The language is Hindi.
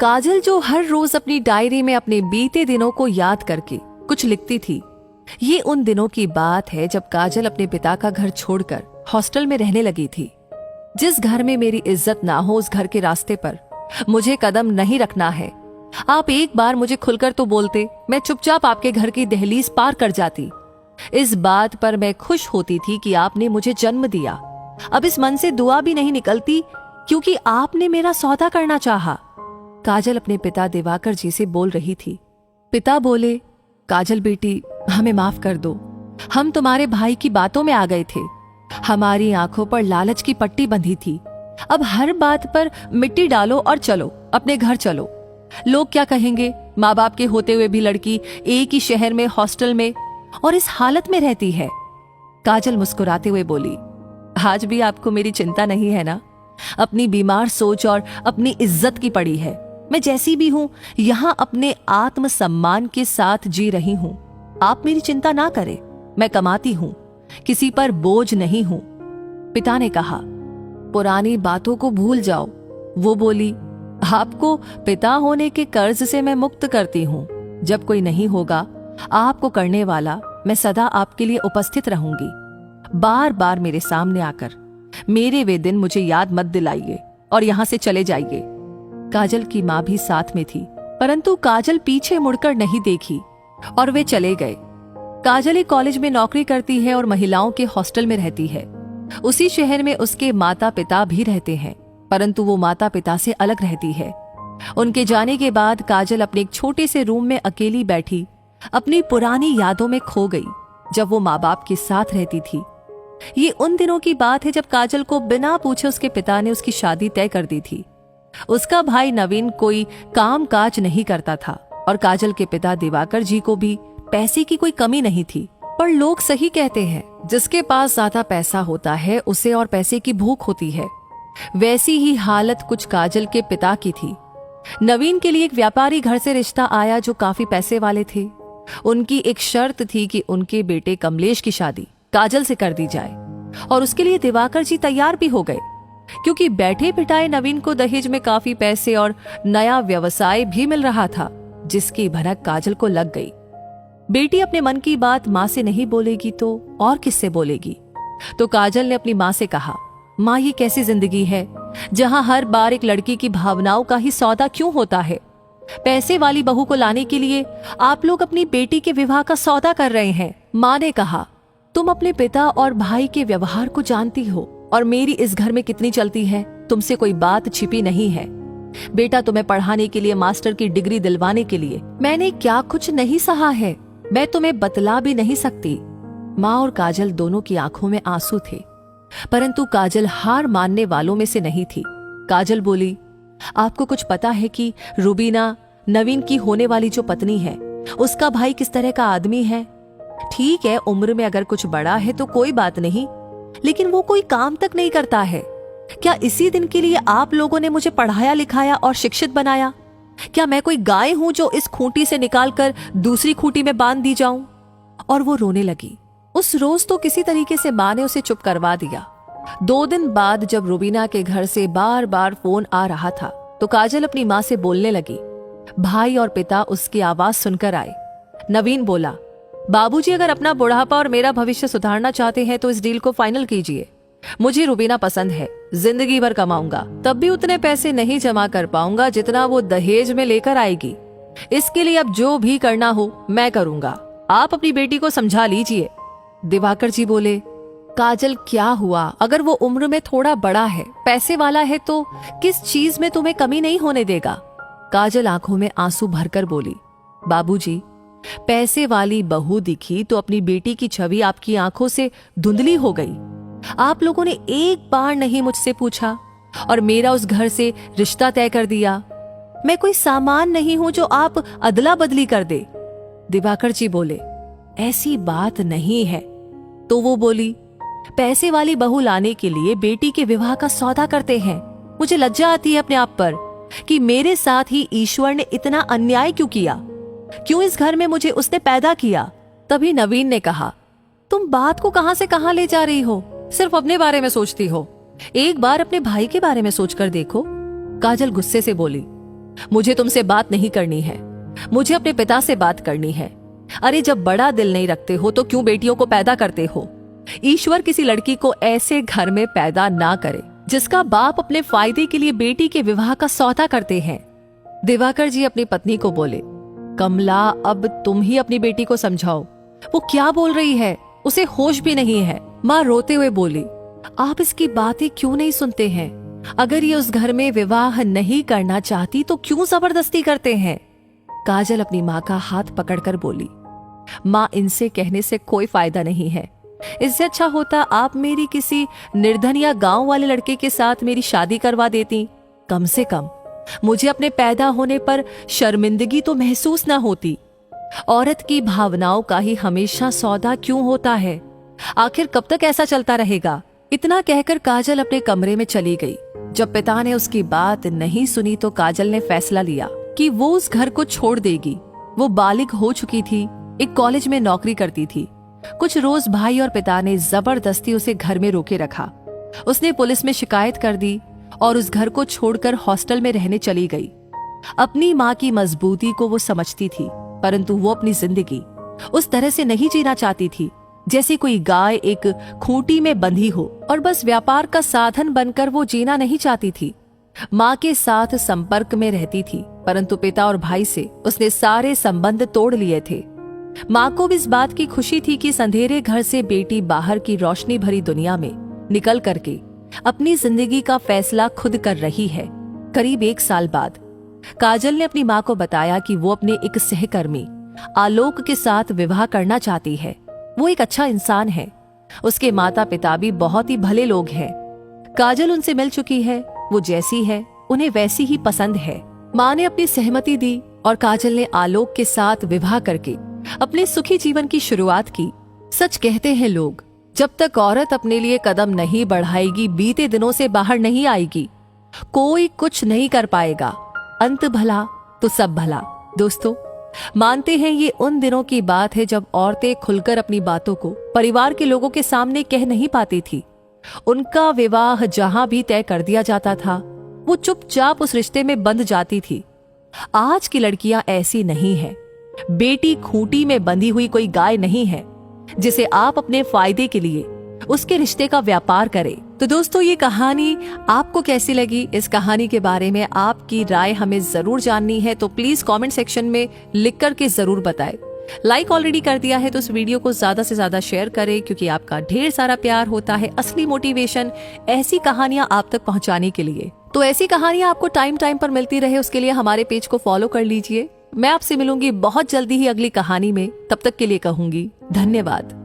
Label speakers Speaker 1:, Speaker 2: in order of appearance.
Speaker 1: काजल जो हर रोज अपनी डायरी में अपने बीते दिनों को याद करके कुछ लिखती थी, ये उन दिनों की बात है जब काजल अपने पिता का घर छोड़कर हॉस्टल में रहने लगी थी। जिस घर में मेरी इज्जत ना हो, उस घर के रास्ते पर मुझे कदम नहीं रखना है। आप एक बार मुझे खुलकर तो बोलते, मैं चुपचाप आपके घर की दहलीज पार कर जाती। इस बात पर मैं खुश होती थी कि आपने मुझे जन्म दिया। अब इस मन से दुआ भी नहीं निकलती क्योंकि आपने मेरा सौदा करना चाहा। काजल अपने पिता दिवाकर जी से बोल रही थी। पिता बोले, काजल बेटी, हमें माफ कर दो। हम तुम्हारे भाई की बातों में आ गए थे। हमारी आंखों पर लालच की पट्टी बंधी थी। अब हर बात पर मिट्टी डालो और चलो, अपने घर चलो। लोग क्या कहेंगे? माँ बाप के होते हुए भी लड़की एक ही शहर में हॉस्टल में और इस हालत में रहती है। काजल मुस्कुराते हुए बोली, आज भी आपको मेरी चिंता नहीं है ना? अपनी बीमार सोच और अपनी इज्जत की पड़ी है। मैं जैसी भी हूं, यहां अपने आत्मसम्मान के साथ जी रही हूं। आप मेरी चिंता ना करें। मैं कमाती हूं, किसी पर बोझ नहीं हूं। पिता ने कहा, पुरानी बातों को भूल जाओ। वो बोली, आपको पिता होने के कर्ज से मैं मुक्त करती हूं। जब कोई नहीं होगा आपको करने वाला, मैं सदा आपके लिए उपस्थित रहूंगी। बार बार मेरे सामने आकर मेरे वे दिन मुझे याद मत दिलाइए और यहां से चले जाइए। काजल की मां भी साथ में थी, परंतु काजल पीछे मुड़कर नहीं देखी और वे चले गए। काजल एक कॉलेज में नौकरी करती है और महिलाओं के हॉस्टल में रहती है। उसी शहर में उसके माता पिता भी रहते हैं, परंतु वो माता पिता से अलग रहती है। उनके जाने के बाद काजल अपने एक छोटे से रूम में अकेली बैठी अपनी पुरानी यादों में खो गई, जब वो माँ बाप के साथ रहती थी। ये उन दिनों की बात है जब काजल को बिना पूछे उसके पिता ने उसकी शादी तय कर दी थी। उसका भाई नवीन कोई काम काज नहीं करता था और काजल के पिता दिवाकर जी को भी पैसे की कोई कमी नहीं थी। पर लोग सही कहते हैं, जिसके पास ज्यादा पैसा होता है उसे और पैसे की भूख होती है। वैसी ही हालत कुछ काजल के पिता की थी। नवीन के लिए एक व्यापारी घर से रिश्ता आया जो काफी पैसे वाले थे। उनकी एक शर्त थी कि उनके बेटे कमलेश की शादी काजल से कर दी जाए और उसके लिए दिवाकर जी तैयार भी हो गए, क्योंकि बैठे बिठाए नवीन को दहेज में काफी पैसे और नया व्यवसाय भी मिल रहा था, जिसकी भनक काजल को लग गई। बेटी अपने मन की बात माँ से नहीं बोलेगी तो और किससे बोलेगी? तो काजल ने अपनी माँ से कहा, माँ, ये कैसी जिंदगी है जहाँ हर बार एक लड़की की भावनाओं का ही सौदा क्यों होता है? पैसे वाली बहू को लाने के लिए आप लोग अपनी बेटी के विवाह का सौदा कर रहे हैं। माँ ने कहा, तुम अपने पिता और भाई के व्यवहार को जानती हो और मेरी इस घर में कितनी चलती है। तुमसे कोई बात छिपी नहीं है। बेटा, तुम्हें पढ़ाने के लिए, मास्टर की डिग्री दिलवाने के लिए मैंने क्या कुछ नहीं सहा है, मैं तुम्हें बतला भी नहीं सकती। माँ और काजल दोनों की आंखों में आंसू थे, परंतु काजल हार मानने वालों में से नहीं थी। काजल बोली, आपको कुछ पता है कि रुबीना, नवीन की होने वाली जो पत्नी है, उसका भाई किस तरह का आदमी है? ठीक है, उम्र में अगर कुछ बड़ा है तो कोई बात नहीं, लेकिन वो कोई काम तक नहीं करता है। क्या इसी दिन के लिए आप लोगों ने मुझे पढ़ाया लिखाया और शिक्षित बनाया? क्या मैं कोई गाय हूं जो इस खूंटी से निकालकर दूसरी खूंटी में बांध दी जाऊं? और वो रोने लगी। उस रोज तो किसी तरीके से माँ ने उसे चुप करवा दिया। 2 दिन बाद जब रुबीना के घर से बार बार फोन आ रहा था तो काजल अपनी माँ से बोलने लगी। भाई और पिता उसकी आवाज सुनकर आए। नवीन बोला, बाबूजी, अगर अपना बुढ़ापा और मेरा भविष्य सुधारना चाहते हैं तो इस डील को फाइनल कीजिए। मुझे रुबीना पसंद है, जिंदगी भर कमाऊंगा, तब भी उतने पैसे नहीं जमा कर पाऊंगा जितना वो दहेज में लेकर आएगी। इसके लिए अब जो भी करना हो मैं करूंगा। आप अपनी बेटी को समझा लीजिए। दिवाकर जी बोले, काजल, क्या हुआ? अगर वो उम्र में थोड़ा बड़ा है, पैसे वाला है, तो किस चीज में तुम्हें कमी नहीं होने देगा? काजल आंखों में आंसू भरकर बोली, बाबूजी, पैसे वाली बहू दिखी तो अपनी बेटी की छवि आपकी आंखों से धुंधली हो गई। आप लोगों ने एक बार नहीं मुझसे पूछा और मेरा उस घर से रिश्ता तय कर दिया। मैं कोई सामान नहीं हूं जो आप अदला बदली कर दे। दिवाकर जी बोले, ऐसी बात नहीं है। तो वो बोली, पैसे वाली बहू लाने के लिए बेटी के विवाह का सौदा करते हैं। मुझे लज्जा आती है अपने आप पर कि मेरे साथ ही ईश्वर ने इतना अन्याय क्यों किया। क्यों इस घर में मुझे उसने पैदा किया? तभी नवीन ने कहा, तुम बात को कहां से कहां ले जा रही हो? सिर्फ अपने बारे में सोचती हो। एक बार अपने भाई के बारे में सोचकर देखो। काजल गुस्से से बोली, मुझे तुमसे बात नहीं करनी है, मुझे अपने पिता से बात करनी है। अरे जब बड़ा दिल नहीं रखते हो तो क्यों बेटियों को पैदा करते हो? ईश्वर किसी लड़की को ऐसे घर में पैदा ना करे जिसका बाप अपने फायदे के लिए बेटी के विवाह का सौदा करते हैं। दिवाकर जी अपनी पत्नी को बोले, कमला अब तुम ही अपनी बेटी को समझाओ, वो क्या बोल रही है, उसे होश भी नहीं है। माँ रोते हुए बोली, आप इसकी बातें क्यों नहीं सुनते हैं? अगर ये उस घर में विवाह नहीं करना चाहती तो क्यों जबरदस्ती करते हैं? काजल अपनी माँ का हाथ पकड़कर बोली, माँ इनसे कहने से कोई फायदा नहीं है। इससे अच्छा होता आप मेरी किसी निर्धन या गांव वाले लड़के के साथ मेरी शादी करवा देती। कम से कम मुझे अपने पैदा होने पर शर्मिंदगी तो महसूस ना होती। औरत की भावनाओं का ही हमेशा सौदा क्यों होता है? आखिर कब तक ऐसा चलता रहेगा? इतना कहकर काजल अपने कमरे में चली गई। जब पिता ने उसकी बात नहीं सुनी तो काजल ने फैसला लिया कि वो उस घर को छोड़ देगी। वो बालिग हो चुकी थी, एक कॉलेज में नौकरी करती थी। कुछ रोज भाई और पिता ने जबरदस्ती उसे घर में रोके रखा। उसने पुलिस में शिकायत कर दी और उस घर को छोड़कर हॉस्टल में रहने चली गई। अपनी माँ की मजबूती को वो समझती थी, परंतु वो अपनी जिंदगी उस तरह से नहीं जीना चाहती थी जैसे कोई गाय एक खूंटी में बंधी हो और बस व्यापार का साधन बनकर वो जीना नहीं चाहती थी। माँ के साथ संपर्क में रहती थी, परंतु पिता और भाई से उसने सारे संबंध तोड़ लिए थे। माँ को भी इस बात की खुशी थी कि इस अंधेरे घर से बेटी बाहर की रोशनी भरी दुनिया में निकल करके अपनी जिंदगी का फैसला खुद कर रही है। करीब 1 साल बाद काजल ने अपनी माँ को बताया कि वो अपने एक सहकर्मी आलोक के साथ विवाह करना चाहती है। वो एक अच्छा इंसान है, उसके माता पिता भी बहुत ही भले लोग हैं। काजल उनसे मिल चुकी है, वो जैसी है उन्हें वैसी ही पसंद है। माँ ने अपनी सहमति दी और काजल ने आलोक के साथ विवाह करके अपने सुखी जीवन की शुरुआत की। सच कहते हैं लोग, जब तक औरत अपने लिए कदम नहीं बढ़ाएगी, बीते दिनों से बाहर नहीं आएगी, कोई कुछ नहीं कर पाएगा। अंत भला तो सब भला। दोस्तों, मानते हैं ये उन दिनों की बात है जब औरतें खुलकर अपनी बातों को परिवार के लोगों के सामने कह नहीं पाती थी। उनका विवाह जहां भी तय कर दिया जाता था, वो चुपचाप उस रिश्ते में बंध जाती थी। आज की लड़कियां ऐसी नहीं है। बेटी खूंटी में बंधी हुई कोई गाय नहीं है जिसे आप अपने फायदे के लिए उसके रिश्ते का व्यापार करें। तो दोस्तों, ये कहानी आपको कैसी लगी? इस कहानी के बारे में आपकी राय हमें जरूर जाननी है, तो प्लीज कमेंट सेक्शन में लिख करके जरूर बताएं। लाइक ऑलरेडी कर दिया है तो इस वीडियो को ज्यादा से ज्यादा शेयर करें, क्योंकि आपका ढेर सारा प्यार होता है असली मोटिवेशन ऐसी कहानियां आप तक पहुंचाने के लिए। तो ऐसी कहानियां आपको टाइम पर मिलती रहे, उसके लिए हमारे पेज को फॉलो कर लीजिए। मैं आपसे मिलूंगी बहुत जल्दी ही अगली कहानी में। तब तक के लिए कहूंगी धन्यवाद।